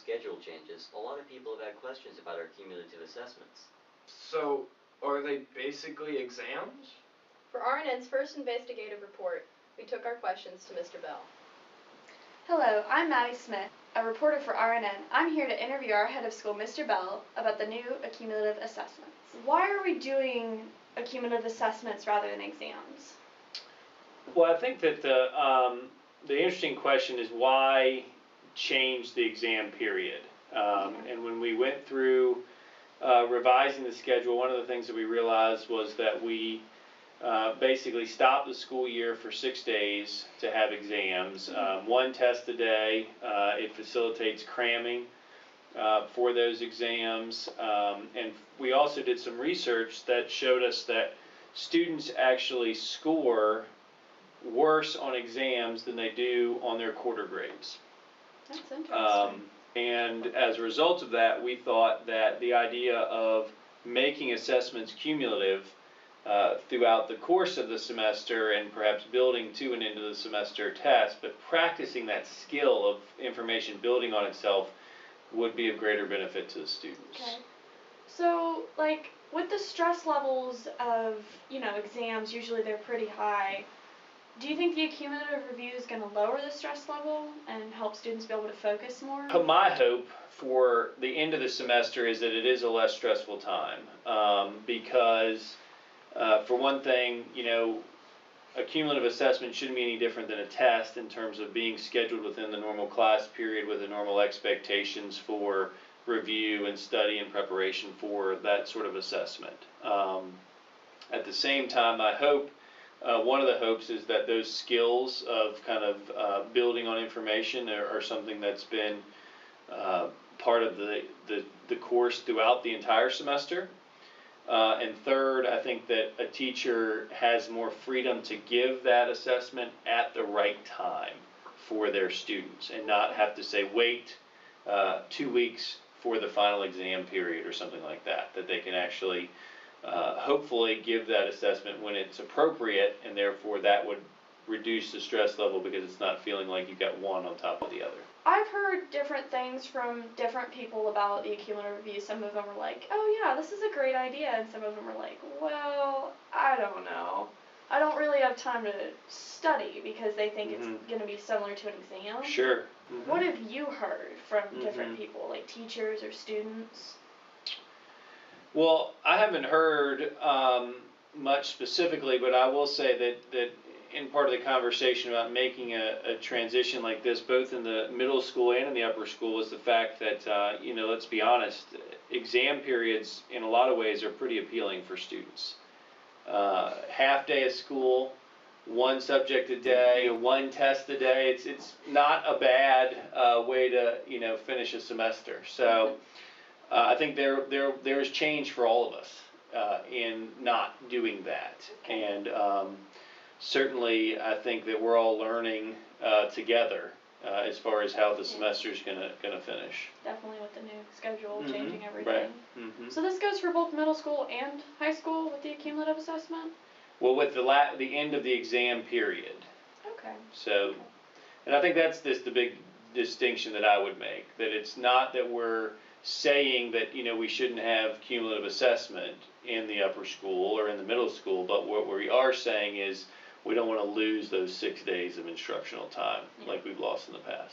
schedule changes, a lot of people have had questions about our cumulative assessments. So, are they basically exams? For RNN's first investigative report, we took our questions to Mr. Bell. Hello, I'm Madi Smith, a reporter for RNN. I'm here to interview our head of school, Mr. Bell, about the new accumulative assessments. Why are we doing accumulative assessments rather than exams? Well, I think that the interesting question is why change the exam period? And when we went through revising the schedule, one of the things that we realized was that we basically stopped the school year for 6 days to have exams. One test a day. It facilitates cramming for those exams. And we also did some research that showed us that students actually score worse on exams than they do on their quarter grades. That's interesting. And as a result of that, we thought that the idea of making assessments cumulative throughout the course of the semester and perhaps building to and into the semester test, but practicing that skill of information building on itself would be of greater benefit to the students. Okay. So, like, with the stress levels of, exams, usually they're pretty high. Do you think the accumulative review is going to lower the stress level and help students be able to focus more? My hope for the end of the semester is that it is a less stressful time because, for one thing, a cumulative assessment shouldn't be any different than a test in terms of being scheduled within the normal class period with the normal expectations for review and study and preparation for that sort of assessment. At the same time, I hope one of the hopes is that those skills of kind of building on information are something that's been part of the course throughout the entire semester. And third, I think that a teacher has more freedom to give that assessment at the right time for their students and not have to say, wait 2 weeks for the final exam period or something like that, that they can actually hopefully give that assessment when it's appropriate, and therefore that would reduce the stress level because it's not feeling like you've got one on top of the other. I've heard different things from different people about the accumulative review. Some of them are like, oh yeah, this is a great idea, and some of them are like, well, I don't know. I don't really have time to study because they think it's going to be similar to an exam. Sure. What have you heard from different people, like teachers or students? Well, I haven't heard much specifically, but I will say that in part of the conversation about making a transition like this, both in the middle school and in the upper school, is the fact that, let's be honest, exam periods in a lot of ways are pretty appealing for students. Half day of school, one subject a day, one test a day, it's not a bad way to, finish a semester. So I think there is change for all of us in not doing that. Okay. And certainly I think that we're all learning together as far as how the semester is gonna finish. Definitely with the new schedule changing everything. Right. So this goes for both middle school and high school with the accumulative assessment? Well, with the end of the exam period. Okay. So, and I think that's the big distinction that I would make, that it's not that we're saying that we shouldn't have cumulative assessment in the upper school or in the middle school, but what we are saying is we don't want to lose those 6 days of instructional time like we've lost in the past.